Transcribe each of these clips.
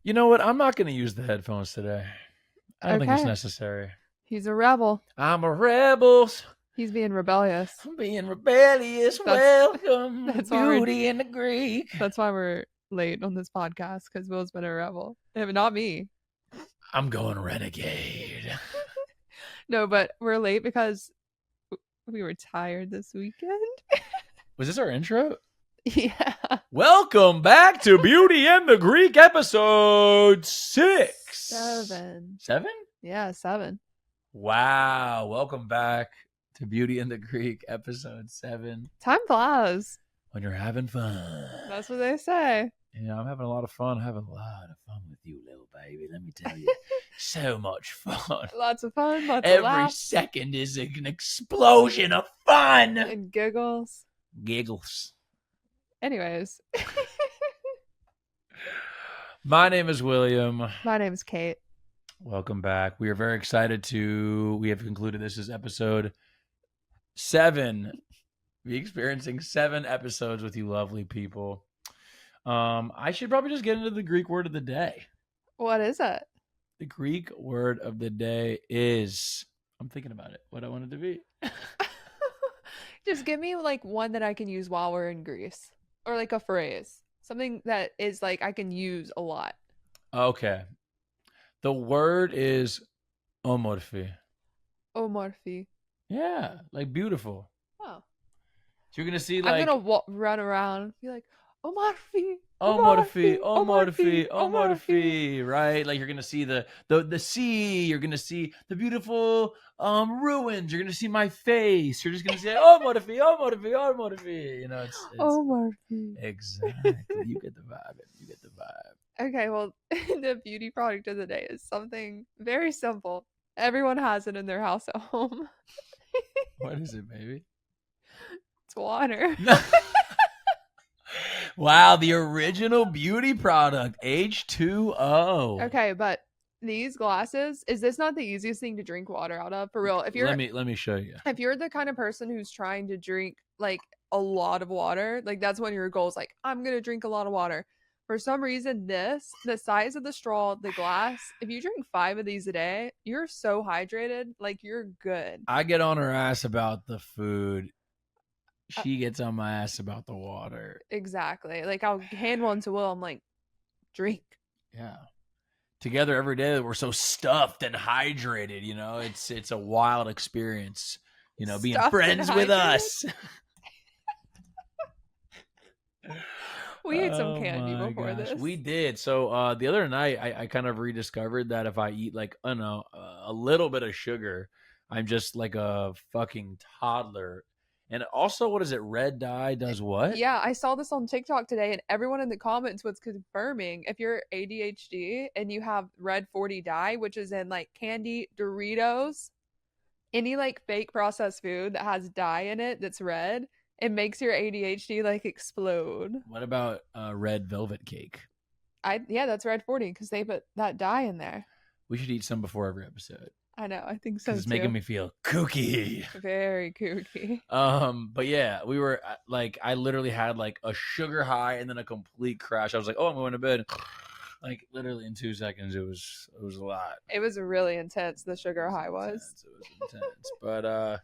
You know what? I'm not going to use the headphones today. I don't think it's Okay. necessary. He's a rebel. I'm a rebel. He's being rebellious. I'm being rebellious. That's Welcome to that's why we're Beauty and the Greek. that's why we're late on this podcast because Will's been a rebel. Not me. I'm going renegade. No, but we're late because we were tired this weekend. Was this our intro? Yeah. Welcome back to Beauty and the Greek episode 6. 7. 7? Yeah, 7. Wow. Welcome back to Beauty and the Greek episode 7. Time flies. When you're having fun. That's what they say. Yeah, I'm having a lot of fun. I'm having a lot of fun with you, little baby. Let me tell you. So much fun. Lots of fun, lots of Every laughs. second is an explosion of fun. And giggles. Giggles. Anyways. My name is William. My name's Kate. Welcome back. We are very excited we have concluded this is episode 7. Be experiencing 7 episodes with you lovely people. I should probably just get into the Greek word of the day. What is it? The Greek word of the day is, I'm thinking about it, what I want it to be. Just give me like one that I can use while we're in Greece. Or like a phrase. Something that is like I can use a lot. Okay. The word is omorphi. Omorphi. Yeah, like beautiful. Oh. So you're going to see like... I'm going to run around and be like, Omorphi. Omorphi, right? Like you're gonna see the sea, you're gonna see the beautiful ruins, you're gonna see my face, you're just gonna say Omorphi. You know, it's Omorphi. Exactly. You get the vibe. Okay, well, the beauty product of the day is something very simple. Everyone has it in their house at home. What is it, baby? It's water. Wow, the original beauty product, H2O. Okay, but these glasses, is this not the easiest thing to drink water out of? For real. If you're let me show you. If you're the kind of person who's trying to drink like a lot of water, like that's one of your goals, like I'm gonna drink a lot of water. For some reason, the size of the straw, the glass, if you drink 5 of these a day, you're so hydrated, like you're good. I get on her ass about the food. She gets on my ass about the water. Exactly. Like I'll hand one to Will. I'm like, drink. Yeah. Together every day, we're so stuffed and hydrated. You know, it's a wild experience. You know, being Stuffed friends with us. We ate some candy before this. We did. So the other night, I kind of rediscovered that if I eat like I don't know a little bit of sugar, I'm just like a fucking toddler. And also, what is it? Red dye does what? Yeah, I saw this on TikTok today, and everyone in the comments was confirming if you're ADHD and you have red 40 dye, which is in like candy, Doritos, any like fake processed food that has dye in it that's red, it makes your ADHD like explode. What about red velvet cake? Yeah, that's red 40 because they put that dye in there. We should eat some before every episode. I know, I think so. It's making me feel kooky. Very kooky. But yeah, we were like, I literally had like a sugar high and then a complete crash. I was like, oh, I'm going to bed. Like literally in 2 seconds, it was a lot. It was really intense. The sugar high was. It was intense. But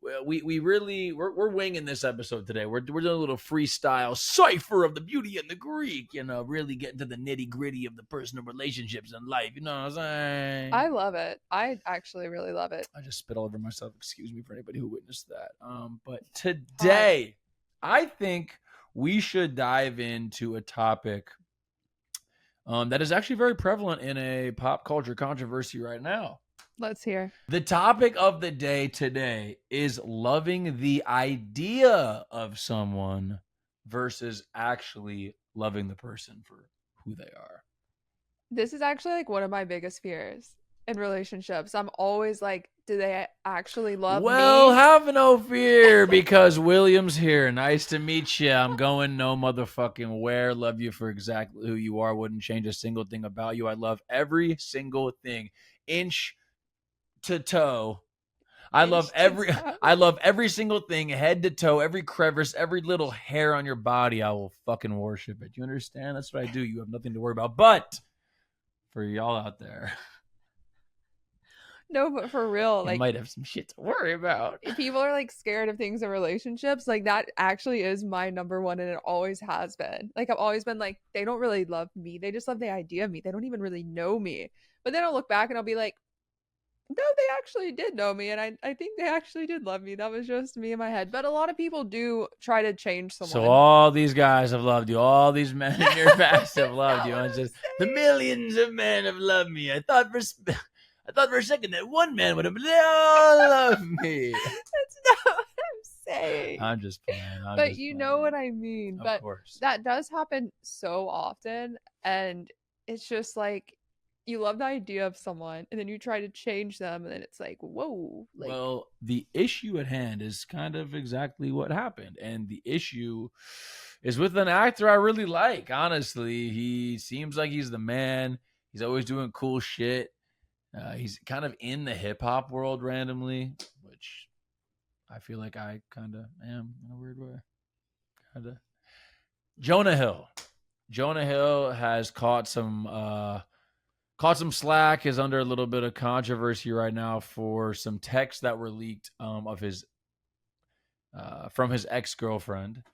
we're winging this episode today. We're doing a little freestyle cipher of the beauty and the Greek. You know, really getting to the nitty gritty of the personal relationships in life. You know what I'm saying? I love it. I actually really love it. I just spit all over myself. Excuse me for anybody who witnessed that. But today, I think we should dive into a topic that is actually very prevalent in a pop culture controversy right now. Let's hear. The topic of the day today is loving the idea of someone versus actually loving the person for who they are. This is actually like one of my biggest fears in relationships. I'm always like, do they actually love me? Well, have no fear because William's here. Nice to meet you. I'm going no motherfucking where. Love you for exactly who you are. Wouldn't change a single thing about you. I love every single thing. Inch to toe. I love every single thing, head to toe, every crevice, every little hair on your body. I will fucking worship it. You understand? That's what I do. You have nothing to worry about. But for y'all out there. No, but for real, You like might have some shit to worry about. if people are like scared of things in relationships, like that actually is my number one and it always has been. Like I've always been like, they don't really love me. They just love the idea of me. They don't even really know me. But then I'll look back and I'll be like, no, they actually did know me and I think they actually did love me. That was just me in my head. But a lot of people do try to change So someone. all these guys have loved you. All these men in your past have loved you. What And I'm just the saying. millions of men have loved me. I thought for a second that one man would have all loved me. That's not what I'm saying. I'm just playing. But you know what I mean. Of But course. that does happen so often. And it's just like you love the idea of someone and then you try to change them and then it's like, whoa. Like, Well, the issue at hand is kind of exactly what happened. And the issue is with an actor I really like. Honestly, he seems like he's the man. He's always doing cool shit. He's kind of in the hip hop world randomly, which I feel like I kind of am in a weird way. Kind of. Jonah Hill. Jonah Hill has caught some slack. Is under a little bit of controversy right now for some texts that were leaked of his from his ex-girlfriend,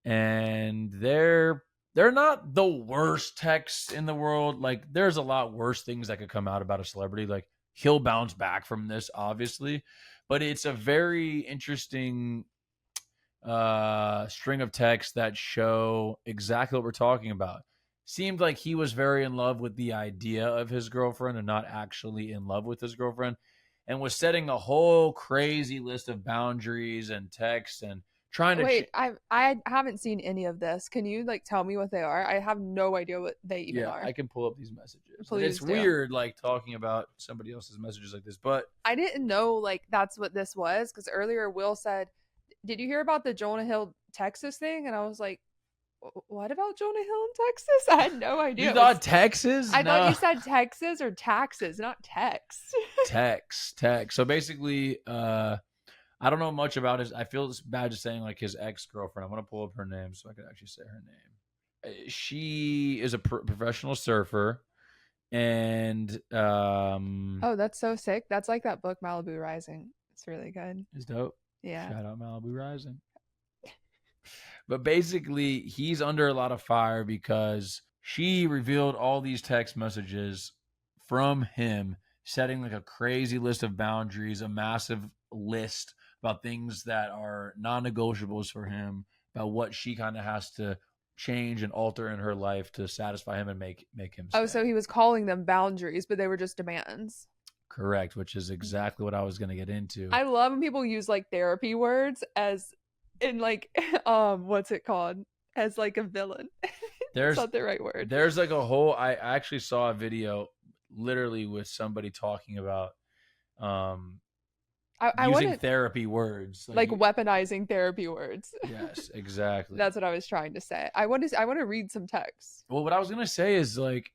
and they're not the worst texts in the world. Like there's a lot worse things that could come out about a celebrity. Like he'll bounce back from this, obviously, but it's a very interesting string of texts that show exactly what we're talking about. Seemed like he was very in love with the idea of his girlfriend and not actually in love with his girlfriend, and was setting a whole crazy list of boundaries and texts and trying to wait, I haven't seen any of this. Can you like tell me what they are? I have no idea what they even yeah, are. I can pull up these messages. And Please it's do. weird like talking about somebody else's messages like this, but I didn't know like that's what this was because earlier Will said, "Did you hear about the Jonah Hill Texas thing?" And I was like, "What about Jonah Hill in Texas?" I had no idea. you It was- thought Texas? I thought No. you said Texas or taxes, not text. Text. So basically, I don't know much about his. I feel it's bad just saying like his ex-girlfriend. I'm gonna pull up her name so I can actually say her name. She is a professional surfer, and Oh, that's so sick. That's like that book Malibu Rising. It's really good. is dope. Yeah. Shout out Malibu Rising. But basically, he's under a lot of fire because she revealed all these text messages from him, setting like a crazy list of boundaries, a massive list about things that are non-negotiables for him, about what she kind of has to change and alter in her life to satisfy him and make him stay. Oh, so he was calling them boundaries, but they were just demands. Correct, which is exactly what I was going to get into. I love when people use like therapy words as in like what's it called? As like a villain. There's not the right word. There's like a whole I actually saw a video literally with somebody talking about I using wanna, therapy words. like weaponizing therapy words. Yes, exactly. That's what I was trying to say. I want to read some text. Well, what I was going to say is like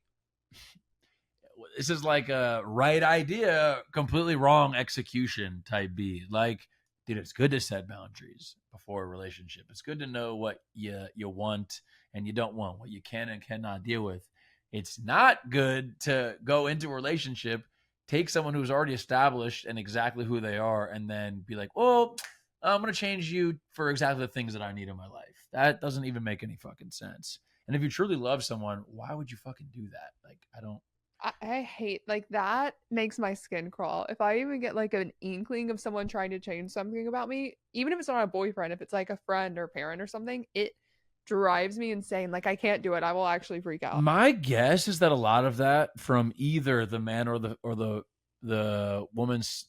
this is like a right idea, completely wrong execution type beat. Like, dude, it's good to set boundaries before a relationship. It's good to know what you want and you don't want, what you can and cannot deal with. It's not good to go into a relationship, take someone who's already established and exactly who they are, and then be like, well, I'm going to change you for exactly the things that I need in my life. That doesn't even make any fucking sense. And if you truly love someone, why would you fucking do that? Like, I hate like that makes my skin crawl. If I even get like an inkling of someone trying to change something about me, even if it's not a boyfriend, if it's like a friend or parent or something, it drives me insane. Like I can't do it. I will actually freak out. My guess is that a lot of that from either the man or the woman's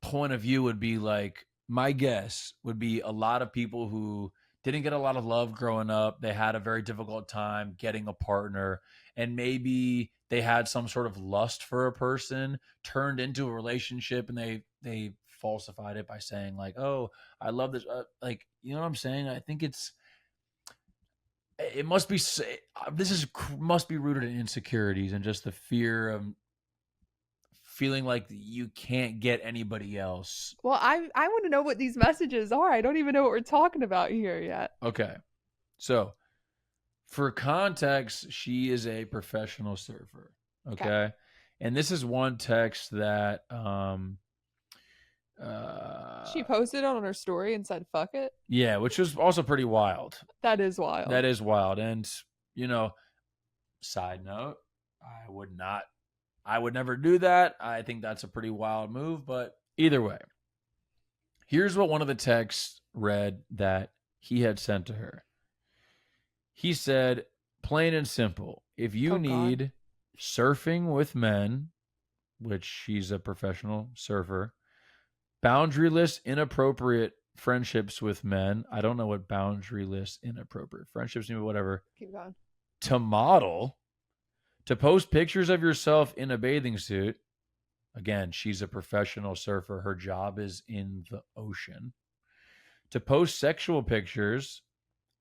point of view would be like, my guess would be a lot of people who didn't get a lot of love growing up. They had a very difficult time getting a partner, and maybe they had some sort of lust for a person turned into a relationship, and they falsified it by saying like, oh, I love this. Like, you know what I'm saying? I think it must be, must be rooted in insecurities and just the fear of feeling like you can't get anybody else. Well, I want to know what these messages are. I don't even know what we're talking about here yet. Okay. So, for context, she is a professional surfer. Okay. Okay. And this is one text that She posted it on her story and said, fuck it. yeah, which was also pretty wild. That is wild. That is wild. And, you know, side note, I would never do that. I think that's a pretty wild move, but either way, here's what one of the texts read that he had sent to her. He said, plain and simple, if you Oh, God. need surfing with men, which she's a professional surfer, boundaryless, inappropriate friendships with men. I don't know what boundaryless, inappropriate friendships mean, whatever. Keep going. To model, to post pictures of yourself in a bathing suit. Again, she's a professional surfer. Her job is in the ocean. To post sexual pictures,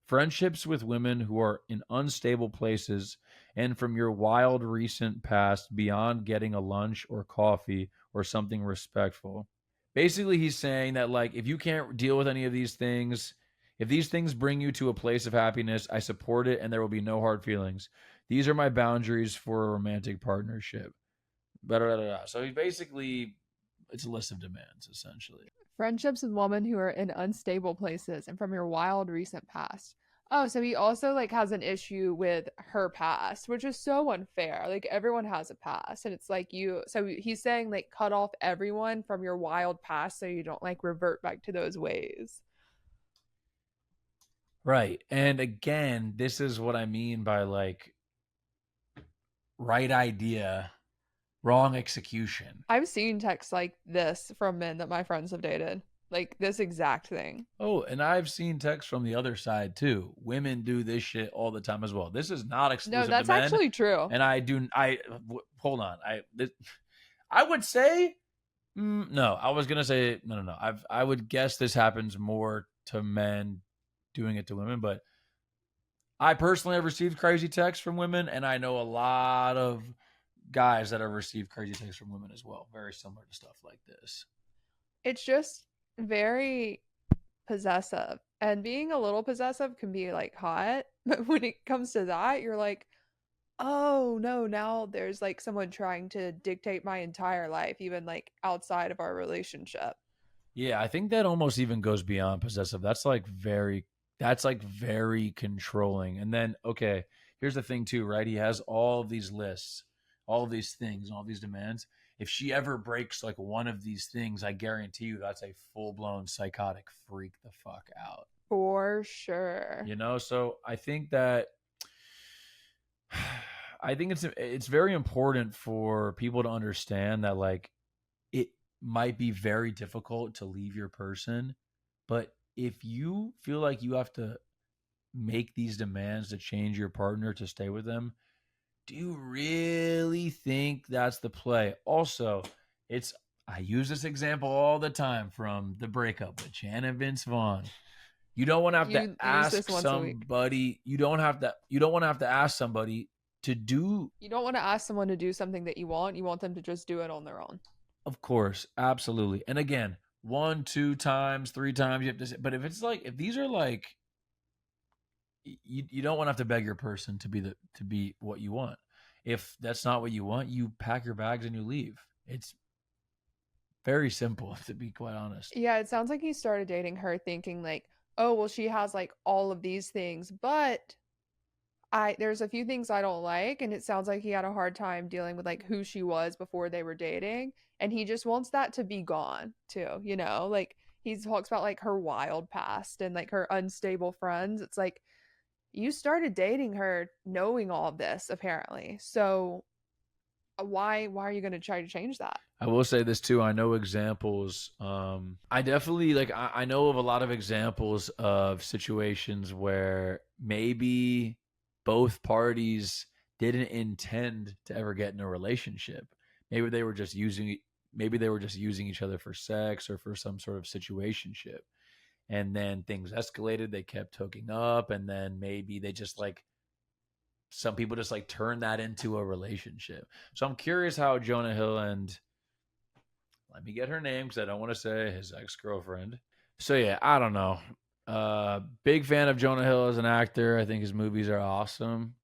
friendships with women who are in unstable places, and from your wild recent past beyond getting a lunch or coffee or something respectful. Basically, he's saying that, like, if you can't deal with any of these things, if these things bring you to a place of happiness, I support it and there will be no hard feelings. These are my boundaries for a romantic partnership. Blah, blah, blah, blah. So he basically, it's a list of demands, essentially. Friendships with women who are in unstable places and from your wild recent past. Oh, so he also like has an issue with her past, which is so unfair. Like everyone has a past, and it's like you. So he's saying like cut off everyone from your wild past, so you don't like revert back to those ways. Right. And again, this is what I mean by like right idea, wrong execution. I've seen texts like this from men that my friends have dated, like this exact thing. Oh, and I've seen texts from the other side too. Women do this shit all the time as well. This is not No, exclusive to that's men. actually true. And hold on. I would say no. I was gonna say no. I would guess this happens more to men doing it to women, but I personally have received crazy texts from women, and I know a lot of guys that have received crazy texts from women as well. Very similar to stuff like this. It's just very possessive. And being a little possessive can be like hot, but when it comes to that, you're like, oh no, now there's like someone trying to dictate my entire life, even like outside of our relationship. Yeah, I think that almost even goes beyond possessive. That's like very controlling. And then okay, here's the thing too, right? He has all of these lists, all of these things, all these demands. If she ever breaks like one of these things, I guarantee you that's a full-blown psychotic freak the fuck out. For sure. You know, so I think it's very important for people to understand that like it might be very difficult to leave your person, but if you feel like you have to make these demands to change your partner to stay with them, do you really think that's the play? Also, it's I use this example all the time from the breakup with Chan and Vince Vaughn. You don't want to have to You use ask this once a week. somebody. You don't want to have to ask somebody to do. You don't want to ask someone to do something that you want. You want them to just do it on their own. Of course, absolutely. And again, one, two times, three times you have to say, but if these are like you don't want to have to beg your person to be what you want. If that's not what you want, you pack your bags and you leave. It's very simple to be quite honest. Yeah, it sounds like he started dating her thinking like, oh, well, she has like all of these things, but I there's a few things I don't like, and it sounds like he had a hard time dealing with like who she was before they were dating, and he just wants that to be gone too, you know? Like he talks about like her wild past and like her unstable friends. It's like you started dating her knowing all of this apparently. So why are you going to try to change that? I will say this too. I know examples. I definitely like. I know of a lot of examples of situations where maybe both parties didn't intend to ever get in a relationship. Maybe they were just using. Maybe they were just using each other for sex or for some sort of situationship. And then things escalated. They kept hooking up, and then maybe they just like some people just like turn that into a relationship. So I'm curious how Jonah Hill and let me get her name because I don't want to say his ex-girlfriend. So yeah, I don't know. Big fan of Jonah Hill as an actor. I think his movies are awesome.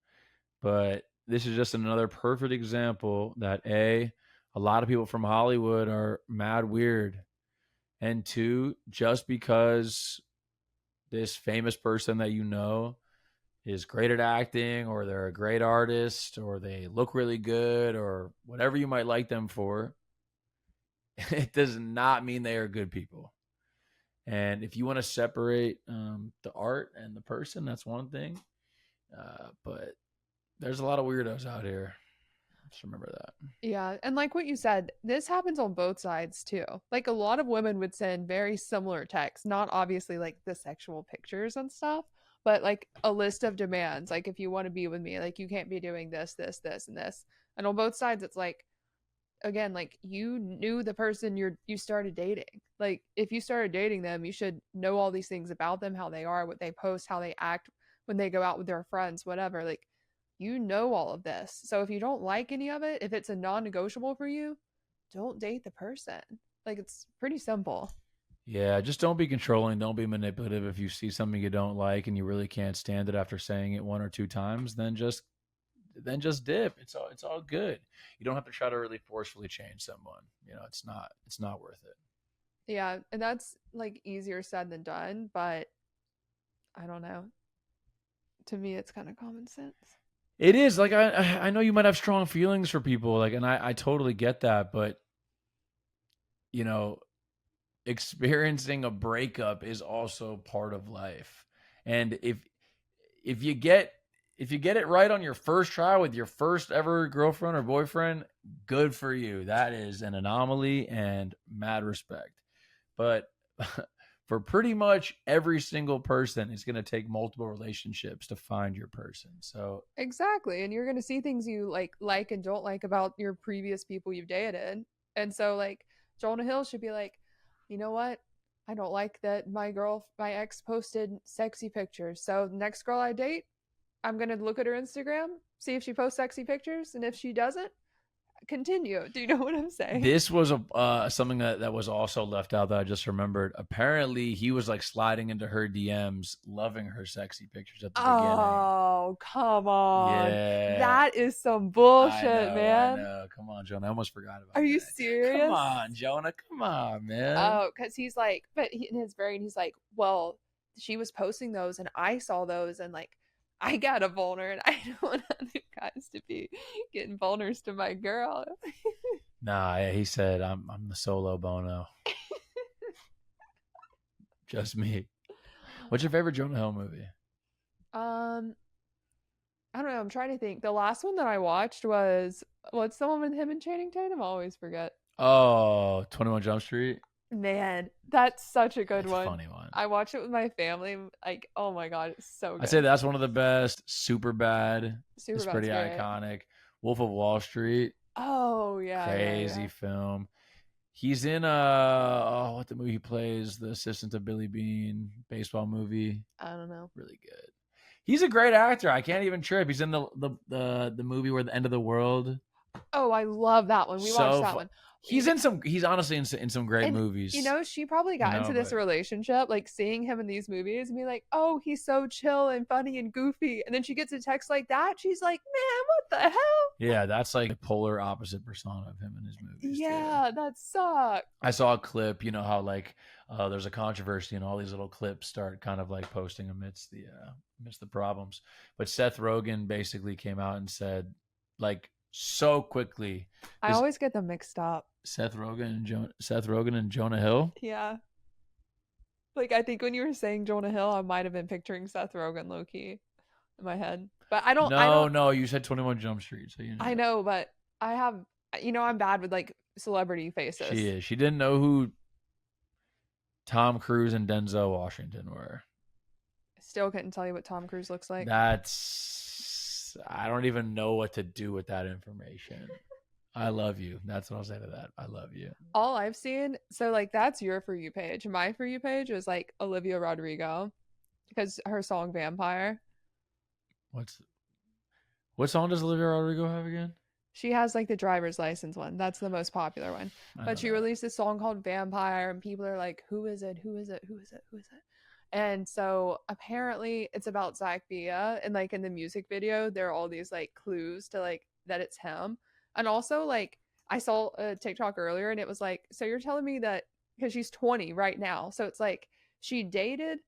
But this is just another perfect example that a lot of people from Hollywood are mad weird, and two, just because this famous person that you know is great at acting, or they're a great artist, or they look really good, or whatever you might like them for, it does not mean they are good people. And if you want to separate the art and the person, that's one thing. But there's a lot of weirdos out here. Just remember that. Yeah, and like what you said, this happens on both sides too. Like a lot of women would send very similar texts, not obviously like the sexual pictures and stuff, but like a list of demands. Like if you want to be with me, like you can't be doing this, this, this, and this. And on both sides, it's like again, like you knew the person you started dating. Like if you started dating them, you should know all these things about them, how they are, what they post, how they act when they go out with their friends, whatever. Like you know all of this. So if you don't like any of it, if it's a non-negotiable for you, don't date the person. Like it's pretty simple. Yeah, just don't be controlling. Don't be manipulative. If you see something you don't like and you really can't stand it after saying it one or two times, then just dip. It's all good. You don't have to try to really forcefully change someone. It's not worth it. Yeah, and that's like easier said than done, but I don't know. To me it's kind of common sense. It is like I know you might have strong feelings for people, like, and I totally get that, but you know, experiencing a breakup is also part of life. And if you get if you get it right on your first try with your first ever girlfriend or boyfriend, good for you. That is an anomaly and mad respect. But for pretty much every single person, it's going to take multiple relationships to find your person. So Exactly. And you're going to see things you like and don't like about your previous people you've dated. And so like Jonah Hill should be like, "You know what? I don't like that my ex posted sexy pictures. So next girl I date, I'm going to look at her Instagram, see if she posts sexy pictures, and if she doesn't, continue." Do you know what I'm saying? this was a something that was also left out that I just remembered. Apparently, he was like sliding into her DMs, loving her sexy pictures at the beginning. Oh, come on. Yeah, That is some I bullshit, know, I man. know. Come on, Jonah. I almost forgot Are about you that. Come serious? on, Jonah. Come on, man. Oh, because he's like, but in his brain, he's like, well, she was posting those and I saw those and like, I got a boner and I don't want other guys to be getting boners to my girl. Nah, he said I'm the solo bono. Just me. What's your favorite Jonah Hill movie? um, I don't know. I'm trying to think. The last one that I watched was what's the one with him and Channing Tatum? I always forget. Oh, 21 Jump Street. Man, that's such a good It's a one. funny one. I watched it with my family. Like, oh my god, it's so I'd say good. that's one of the best. Super Bad is Superbad's pretty great. iconic. Wolf of Wall Street, Oh yeah, yeah, crazy yeah. film. He's in what the movie he plays, the assistant to Billy Bean, baseball movie. I don't know. Really good. He's a great actor. I can't even trip. He's in the movie where the end of the world. Oh, I love that one. We watched So that one. he's in some. He's honestly in some great And movies. she probably got into this But relationship, like seeing him in these movies and be like, "Oh, he's so chill and funny and goofy." And then she gets a text like that. She's like, "Man, what the hell?" yeah, that's like the polar opposite persona of him in his movies too. Yeah, that sucks. I saw a clip. You know how like there's a controversy and all these little clips start kind of like posting amidst the problems. But Seth Rogen basically came out and said, like, so quickly, I this always get them mixed up. Seth Rogen and Jonah Hill. Yeah. Like I think when you were saying Jonah Hill, I might have been picturing Seth Rogen low key in my head. But I No, don't no, you said 21 Jump Street, so you I know. know, but I have I'm bad with like celebrity She faces. is. She didn't know who Tom Cruise and Denzel Washington were. Still couldn't tell you what Tom Cruise looks like. I don't even know what to do with that information. I love you. That's what I'll say to that. I love you. All I've seen, so like that's your For You page. My For You page was like Olivia Rodrigo because her song Vampire. What's what song does Olivia Rodrigo have again? She has like the driver's license one. That's the most popular one. I know But she that. released a song called Vampire and people are like, "Who is it? Who is it? Who is it? Who is it?" And so apparently it's about Zach Bia, and like in the music video, there are all these like clues to like that it's him. And also like I saw a TikTok earlier and it was like, so you're telling me that because she's 20 right now. So it's like she dated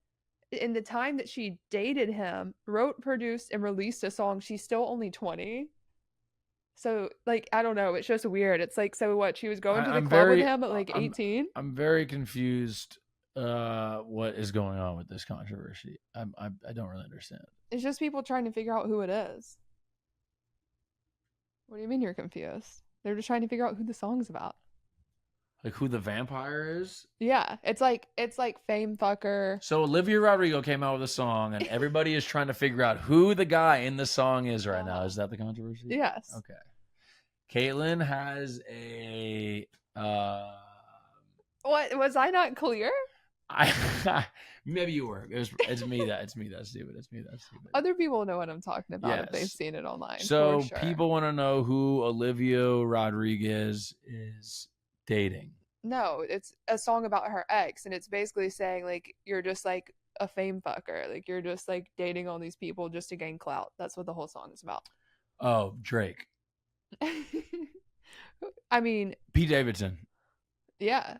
in the time that she dated him, wrote, produced, and released a song, she's still only 20. So like I don't know, it's just weird. It's like so what, she was going to the I'm club with very, him at like I'm, 18? I'm very confused. What is going on with this controversy? I don't really understand. It's just people trying to figure out who it is. What do you mean you're confused? They're just trying to figure out who the song's about. Like who the vampire is? Yeah, it's like fame fucker. So Olivia Rodrigo came out with a song, and everybody is trying to figure out who the guy in the song is right now. Is that the controversy? Yes. Okay. Caitlin has a. What, was I not clear? I maybe you were. It's me that's stupid. It's me that's stupid. Other people know what I'm talking about if they've Yes. seen it online. So for sure. people want to know who Olivia Rodriguez is dating. No, it's a song about her ex, and it's basically saying like you're just like a fame fucker, like you're just like dating all these people just to gain clout. That's what the whole song is about. Oh, Drake. I mean, Pete Davidson. yeah.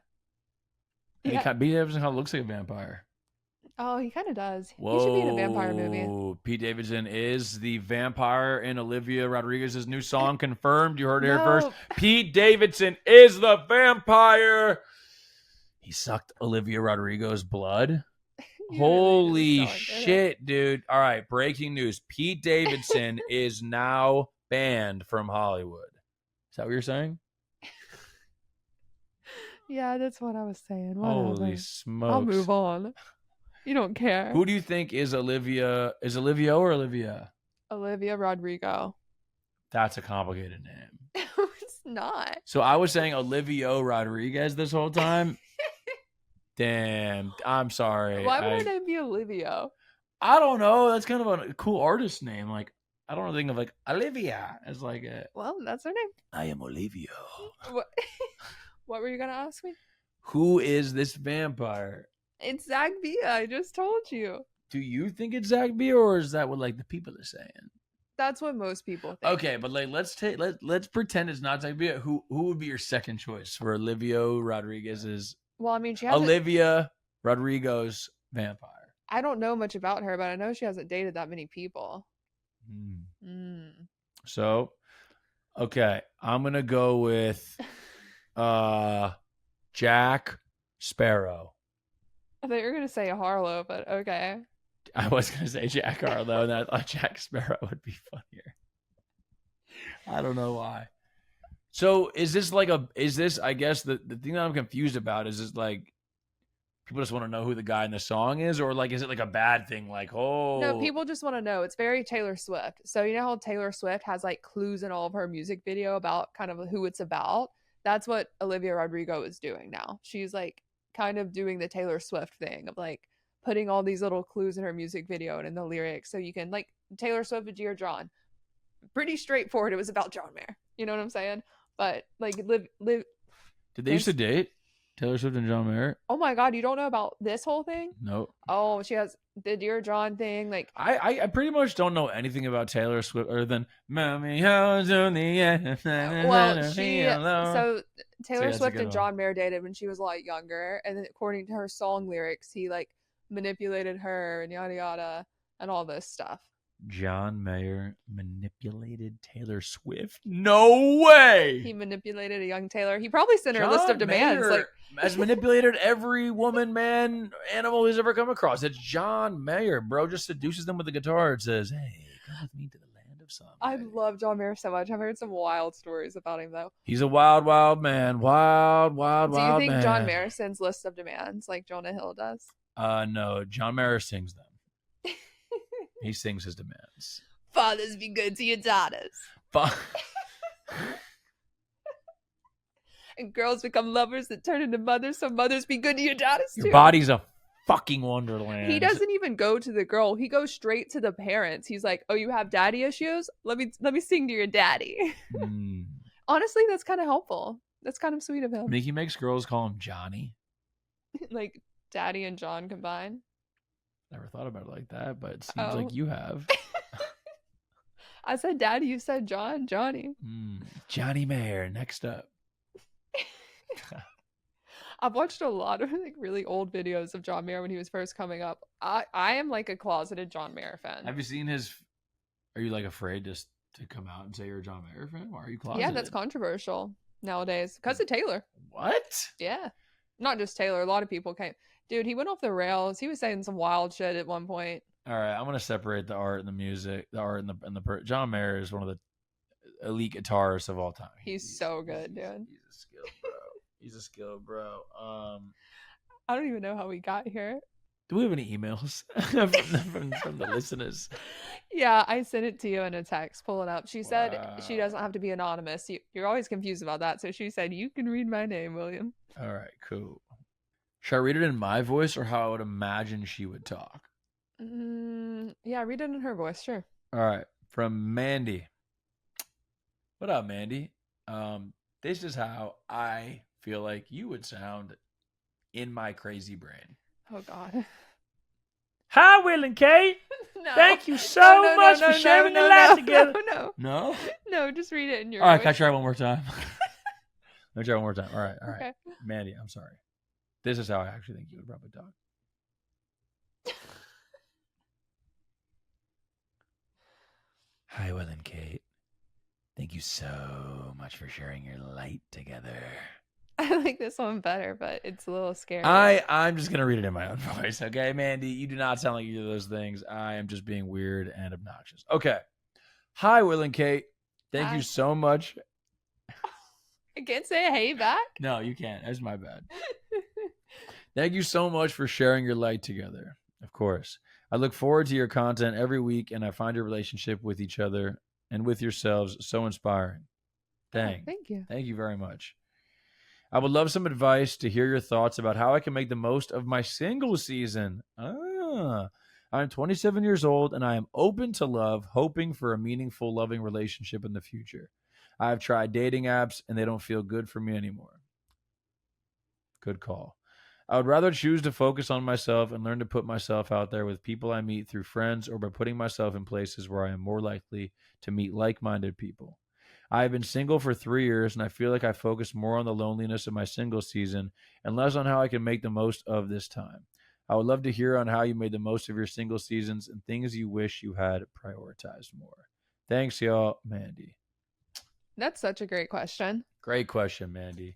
Pete Davidson kind of looks like a vampire. Oh, he kind of does. Whoa. He should be in a vampire movie. Pete Davidson is the vampire in Olivia Rodriguez's new song. Confirmed. You heard it here first. Pete Davidson is the vampire. He sucked Olivia Rodrigo's blood. Holy shit, dude. All right, breaking news. Pete Davidson is now banned from Hollywood. Is that what you're saying? Yeah, that's what I was saying. Whatever. Holy smokes. I'll move on. You don't care. Who do you think is Olivia? Is Olivia or Olivia? Olivia Rodrigo. That's a complicated name. It's not. So I was saying Olivia Rodriguez this whole time. Damn, I'm sorry. Why would her name be Olivia? I don't know. That's kind of a cool artist name. Like, I don't think of like Olivia as like a. Well, that's her name. I am Olivia. What were you gonna ask me? Who is this vampire? It's Zach Bia. I just told you. Do you think it's Zach Bia, or is that what like the people are saying? That's what most people think. Okay, but like let's pretend it's not Zach Bia. Who would be your second choice for Olivia Rodriguez's? Well, I mean, she has Olivia Rodrigo's vampire. I don't know much about her, but I know she hasn't dated that many people. So, okay, I'm gonna go with Jack Sparrow. I thought you were gonna say Harlow, but okay. I was gonna say Jack Harlow, and I thought Jack Sparrow would be funnier. I don't know why. So is this I guess the thing that I'm confused about is like people just want to know who the guy in the song is, or like is it like a bad thing? Like, oh no, people just want to know. It's very Taylor Swift. So you know how Taylor Swift has like clues in all of her music video about kind of who it's about? That's what Olivia Rodrigo is doing now. She's like kind of doing the Taylor Swift thing of like putting all these little clues in her music video and in the lyrics so you can like Taylor Swift with Dear John. Pretty straightforward. It was about John Mayer. You know what I'm saying? But like live. Did they used to date? Taylor Swift and John Mayer? Oh my God, you don't know about this whole thing? No. Oh, she has the Dear John thing. Like I pretty much don't know anything about Taylor Swift other than "Mommy, how's on the end?" Well, Taylor Swift and one. John Mayer dated when she was a lot younger, and then according to her song lyrics, he like manipulated her and yada yada and all this stuff. John Mayer manipulated Taylor Swift? No way! He manipulated a young Taylor. He probably sent her a list of demands. Mayer like has manipulated every woman, man, animal he's ever come across. It's John Mayer, bro. Just seduces them with a guitar and says, "Hey, come with me to the land of some." I love John Mayer so much. I've heard some wild stories about him though. He's a wild, wild man. Wild, wild, Do you wild think man. John Mayer sends lists of demands like Jonah Hill does? No. John Mayer sings them. He sings his demands. Fathers, be good to your daughters. And girls become lovers that turn into mothers, so mothers be good to your daughters too. Your body's a fucking wonderland. He doesn't even go to the girl. He goes straight to the parents. He's like, "Oh, you have daddy issues? Let me sing to your daddy." Honestly, that's kind of helpful. That's kind of sweet of him. I mean, he makes girls call him Johnny. Like Daddy and John combined. Never thought about it like that, but it seems Oh. like you have. I said Daddy, you said John. Johnny. Johnny Mayer, next up. I've watched a lot of like really old videos of John Mayer when he was first coming up. I am like a closeted John Mayer fan. Have you seen his? Are you like afraid just to come out and say you're a John Mayer fan? Why are you Yeah, closeted? that's controversial nowadays because of Taylor. What? Yeah, not just Taylor. A lot of people came. Dude, he went off the rails. He was saying some wild shit at one point. All right, I'm gonna separate the art and the music, the art and the John Mayer is one of the elite guitarists of all time. He's so good, dude. He's a skill, bro. He's a skill, bro. I don't even know how we got here. Do we have any emails from the listeners? Yeah, I sent it to you in a text. Pull it up. She said she Wow. doesn't have to be anonymous. You're always confused about that. So she said, you can read my name, William. All right, cool. Should I read it in my voice or how I would imagine she would talk? Yeah, read it in her voice. Sure. All right, from Mandy. What up, Mandy? This is how I feel like you would sound in my crazy brain. Oh, God. Hi, Will and Kate. No. Thank you so much for sharing your life together. No. No, just read it in your All right, voice. can I try one more time? Let me try one more time. All right. Okay. Mandy, I'm sorry. This is how I actually think you would probably talk. Hi, Will and Kate. Thank you so much for sharing your light together. I like this one better, but it's a little scary. I'm just gonna read it in my own voice, okay, Mandy? You do not sound like either of those things. I am just being weird and obnoxious. Okay. Hi, Will and Kate. Thank Hi. you so much. I can't say hey back. No, you can't. That's my bad. Thank you so much for sharing your light together. Of course. I look forward to your content every week, and I find your relationship with each other and with yourselves so inspiring. Dang. Oh, thank you. Thank you very much. I would love some advice to hear your thoughts about how I can make the most of my single season. I'm 27 years old, and I am open to love, hoping for a meaningful, loving relationship in the future. I have tried dating apps, and they don't feel good for me anymore. Good call. I would rather choose to focus on myself and learn to put myself out there with people I meet through friends or by putting myself in places where I am more likely to meet like-minded people. I have been single for 3 years, and I feel like I focus more on the loneliness of my single season and less on how I can make the most of this time. I would love to hear on how you made the most of your single seasons and things you wish you had prioritized more. Thanks, y'all, Mandy. That's such a great question. Great question, Mandy.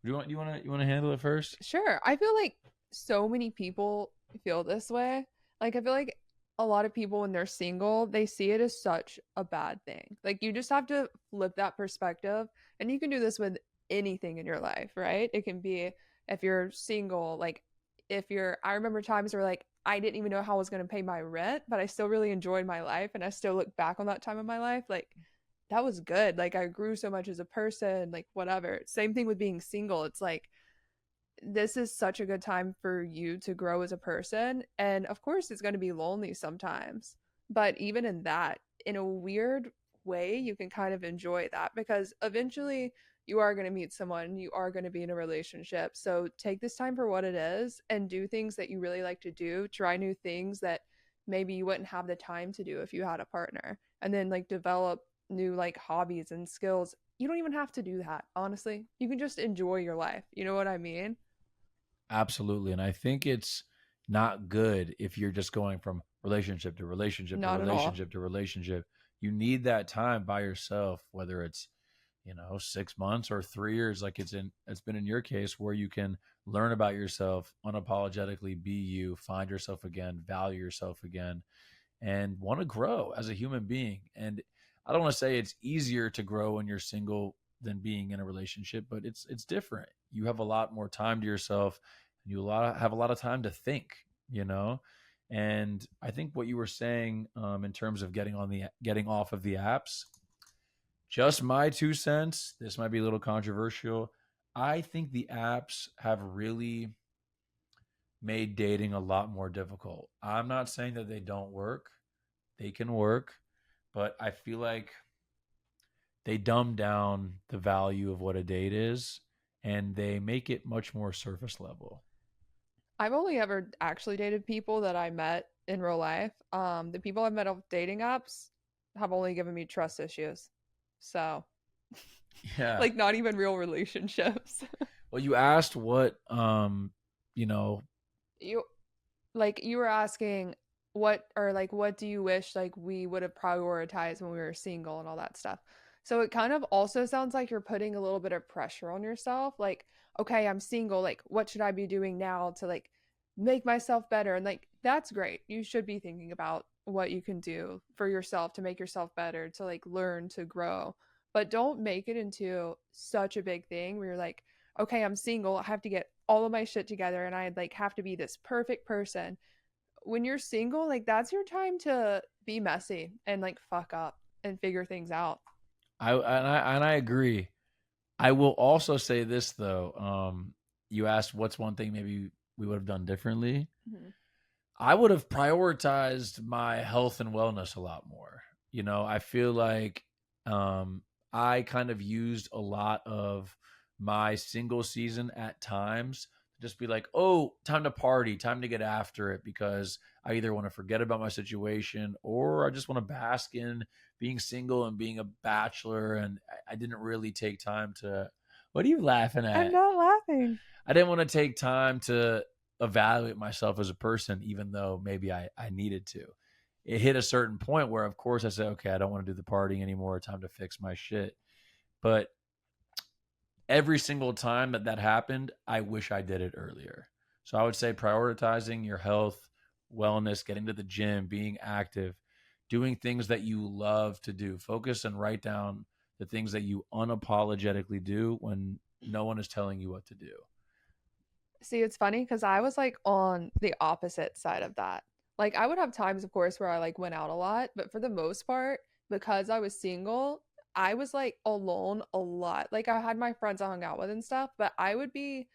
You want to handle it first? Sure. I feel like so many people feel this way. Like I feel like a lot of people when they're single, they see it as such a bad thing. Like you just have to flip that perspective, and you can do this with anything in your life, right? It can be if you're single, like if you're I remember times where like I didn't even know how I was going to pay my rent, but I still really enjoyed my life, and I still look back on that time of my life like that was good. Like I grew so much as a person, like whatever. Same thing with being single. It's like this is such a good time for you to grow as a person. And of course, it's going to be lonely sometimes. But even in that, in a weird way, you can kind of enjoy that because eventually you are going to meet someone, you are going to be in a relationship. So take this time for what it is and do things that you really like to do. Try new things that maybe you wouldn't have the time to do if you had a partner. And then like develop new like hobbies and skills. You don't even have to do that, honestly. You can just enjoy your life. You know what I mean? Absolutely. And I think it's not good if you're just going from relationship to relationship to Not at all. relationship to relationship. You need that time by yourself, whether it's, 6 months or 3 years, like it's been in your case, where you can learn about yourself, unapologetically be you, find yourself again, value yourself again, and want to grow as a human being. And I don't want to say it's easier to grow when you're single than being in a relationship, but it's different. You have a lot more time to yourself, and you have a lot of time to think, And I think what you were saying in terms of getting off of the apps, just my 2 cents. This might be a little controversial. I think the apps have really made dating a lot more difficult. I'm not saying that they don't work. They can work, but I feel like they dumb down the value of what a date is, and they make it much more surface level. I've only ever actually dated people that I met in real life. The people I've met on dating apps have only given me trust issues. So, Yeah. like, not even real relationships. Well, you asked what you know, you like you were asking what or like what do you wish like we would have prioritized when we were single and all that stuff. So it kind of also sounds like you're putting a little bit of pressure on yourself. Like, okay, I'm single. Like, what should I be doing now to like make myself better? And like, that's great. You should be thinking about what you can do for yourself to make yourself better, to like learn, to grow. But don't make it into such a big thing where you're like, okay, I'm single. I have to get all of my shit together and I like have to be this perfect person. When you're single, like that's your time to be messy and like fuck up and figure things out. I agree. I will also say this though. You asked what's one thing maybe we would have done differently. Mm-hmm. I would have prioritized my health and wellness a lot more. I feel like um, I kind of used a lot of my single season at times to just be like, oh, time to party, time to get after it, because I either want to forget about my situation or I just want to bask in being single and being a bachelor. And I didn't really take time to. What are you laughing I'm at? not laughing. I didn't want to take time to evaluate myself as a person, even though maybe I needed to. It hit a certain point where, of course, I said, okay, I don't want to do the partying anymore. Time to fix my shit. But every single time that happened, I wish I did it earlier. So I would say prioritizing your health, wellness, getting to the gym, being active, doing things that you love to do. Focus and write down the things that you unapologetically do when no one is telling you what to do. See, it's funny because I was like on the opposite side of that. Like, I would have times, of course, where I like went out a lot, but for the most part, because I was single, I was like alone a lot. Like, I had my friends I hung out with and stuff, but I would be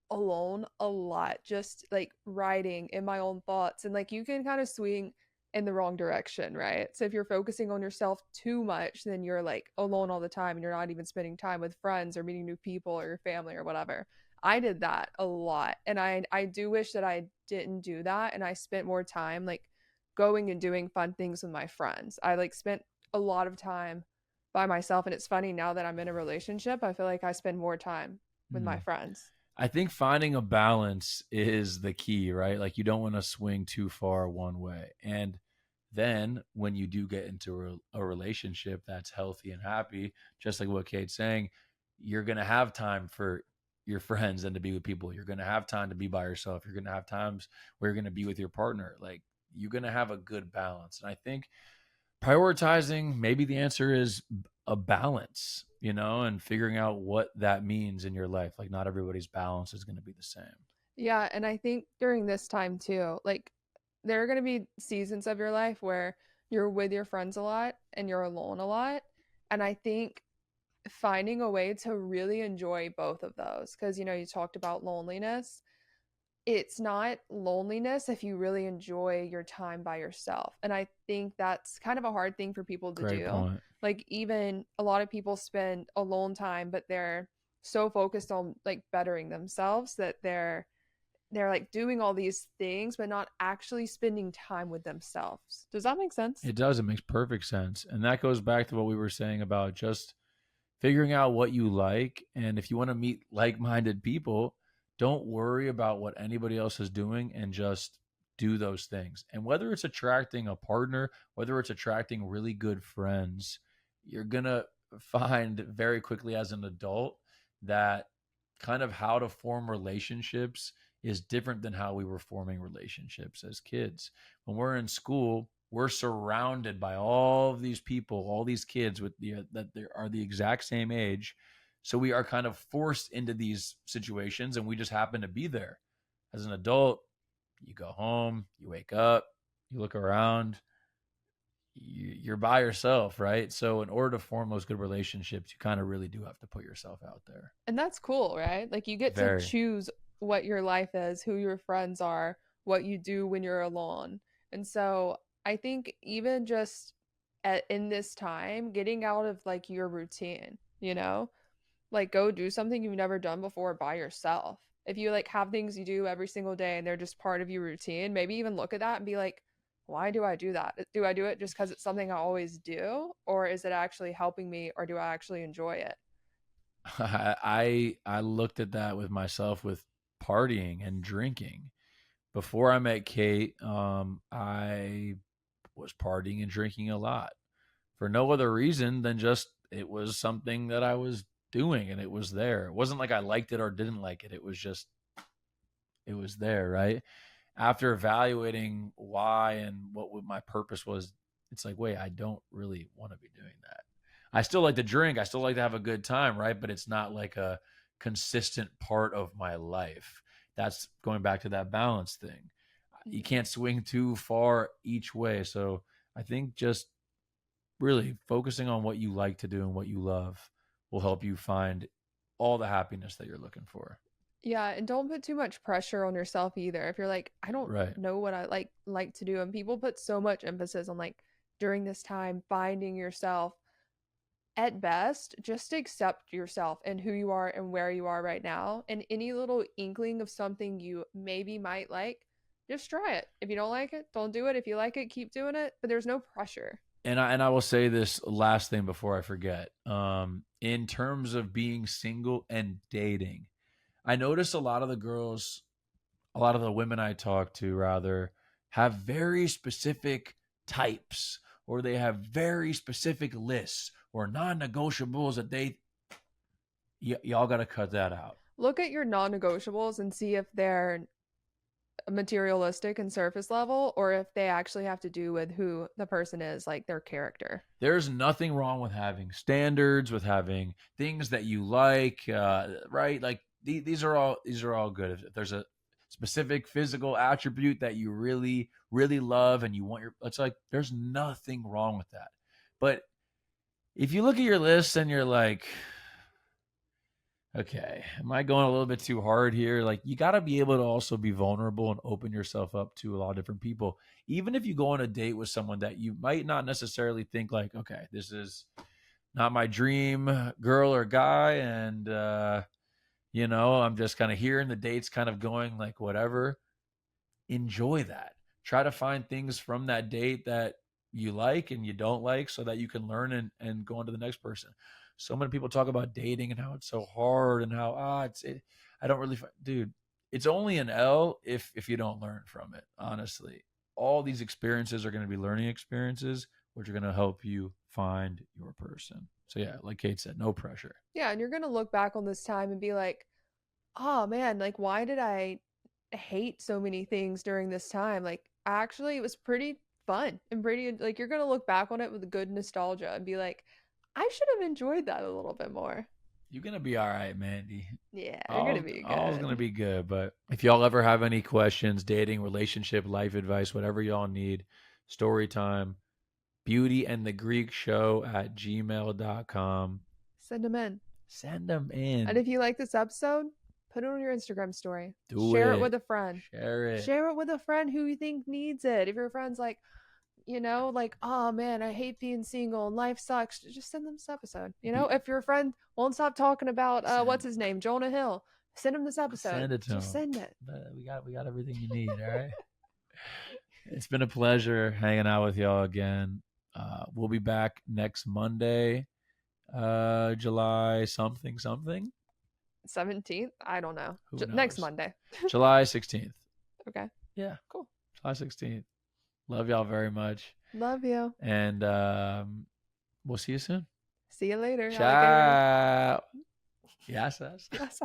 alone a lot, just like writing in my own thoughts. And like you can kind of swing in the wrong direction, right? So if you're focusing on yourself too much, then you're like alone all the time and you're not even spending time with friends or meeting new people or your family or whatever. I did that a lot. And I do wish that I didn't do that and I spent more time like going and doing fun things with my friends. I like spent a lot of time by myself and it's funny now that I'm in a relationship, I feel like I spend more time with my Hmm. friends. I think finding a balance is the key, right? Like you don't want to swing too far one way. And then when you do get into a relationship that's healthy and happy, just like what Kate's saying, you're going to have time for your friends and to be with people. You're going to have time to be by yourself. You're going to have times where you're going to be with your partner. Like you're going to have a good balance. And I think prioritizing, maybe the answer is a balance, and figuring out what that means in your life. Like not everybody's balance is going to be the same. Yeah, and I think during this time too, like there are going to be seasons of your life where you're with your friends a lot and you're alone a lot. And I think finding a way to really enjoy both of those, because you talked about loneliness. It's not loneliness if you really enjoy your time by yourself. And I think that's kind of a hard thing for people to Great do. point. Like, even a lot of people spend alone time, but they're so focused on like bettering themselves that they're like doing all these things but not actually spending time with themselves. Does that make sense? It does. It makes perfect sense. And that goes back to what we were saying about just figuring out what you like. And if you want to meet like minded people, don't worry about what anybody else is doing and just do those things. And whether it's attracting a partner, whether it's attracting really good friends, you're going to find very quickly as an adult that kind of how to form relationships is different than how we were forming relationships as kids. When we're in school, we're surrounded by all of these people, all these kids with that they are the exact same age. So we are kind of forced into these situations and we just happen to be there. As an adult, you go home, you wake up, you look around, you're by yourself, right? So in order to form those good relationships, you kind of really do have to put yourself out there. And that's cool, right? Like, you get to Very. choose what your life is, who your friends are, what you do when you're alone. And so I think even just in this time, getting out of like your routine, like go do something you've never done before by yourself. If you like have things you do every single day and they're just part of your routine, maybe even look at that and be like, why do I do that? Do I do it just because it's something I always do, or is it actually helping me, or do I actually enjoy it? I looked at that with myself with partying and drinking. Before I met Kate, I was partying and drinking a lot for no other reason than just it was something that I was doing and it was there. It wasn't like I liked it or didn't like it. It was just it was there, right? After evaluating why and what my purpose was, it's like, wait, I don't really want to be doing that. I still like to drink. I still like to have a good time, right? But it's not like a consistent part of my life. That's going back to that balance thing. You Mhm. can't swing too far each way. So I think just really focusing on what you like to do and what you love will help you find all the happiness that you're looking for. Yeah, and don't put too much pressure on yourself either. If you're like, I don't Right. know what I like to do, and people put so much emphasis on like during this time finding yourself, at best, just accept yourself and who you are and where you are right now. And any little inkling of something you maybe might like, just try it. If you don't like it, don't do it. If you like it, keep doing it. But there's no pressure. And I will say this last thing before I forget. In terms of being single and dating, I notice a lot of the girls, a lot of the women I talk to rather, have very specific types or they have very specific lists or non-negotiables that y'all got to cut that out. Look at your non negotiables and see if they're materialistic and surface level or if they actually have to do with who the person is, like their character. There's nothing wrong with having standards, with having things that you like, right? Like these are all good. If there's a specific physical attribute that you really really love and you want your, it's like there's nothing wrong with that. But if you look at your list and you're like, okay, am I going a little bit too hard here? Like, you got to be able to also be vulnerable and open yourself up to a lot of different people. Even if you go on a date with someone that you might not necessarily think, like, okay, this is not my dream girl or guy. And, I'm just kind of here and the date's kind of going like whatever. Enjoy that. Try to find things from that date that you like and you don't like so that you can learn and go on to the next person. So many people talk about dating and how it's so hard and how I don't really dude, it's only an L if you don't learn from it, honestly. All these experiences are going to be learning experiences which are going to help you find your person. So yeah, like Kate said, no pressure. Yeah, and you're going to look back on this time and be like, oh man, like why did I hate so many things during this time? Like actually it was pretty fun and pretty like you're going to look back on it with good nostalgia and be like, I should have enjoyed that a little bit more. You're gonna be all right, Mandy. Yeah, you're going to All's be all's gonna good. be good. But if y'all ever have any questions, dating, relationship, life advice, whatever y'all need, story time, beautyandthegreekshow at gmail.com. Send them in. Send them And in. if you like this episode, put it on your Instagram story. Do Share it it. with a friend. Share it. Share it with a friend who you think needs it. If your friend's like, like, oh man, I hate being single and life sucks, just send them this episode. Be, If your friend won't stop talking about send what's his name, Jonah Hill, send him this episode. send it to Just them. send it. But we got everything you need. All right. It's been a pleasure hanging out with y'all again. We'll be back next Monday, July something something. 17th? I don't know. Who Next knows? Monday. July 16th. Okay. Yeah, Cool. July 16th. Love y'all very much. Love you. And we'll see you soon. See you later, alligator. Ciao. Yes, yes. Yes.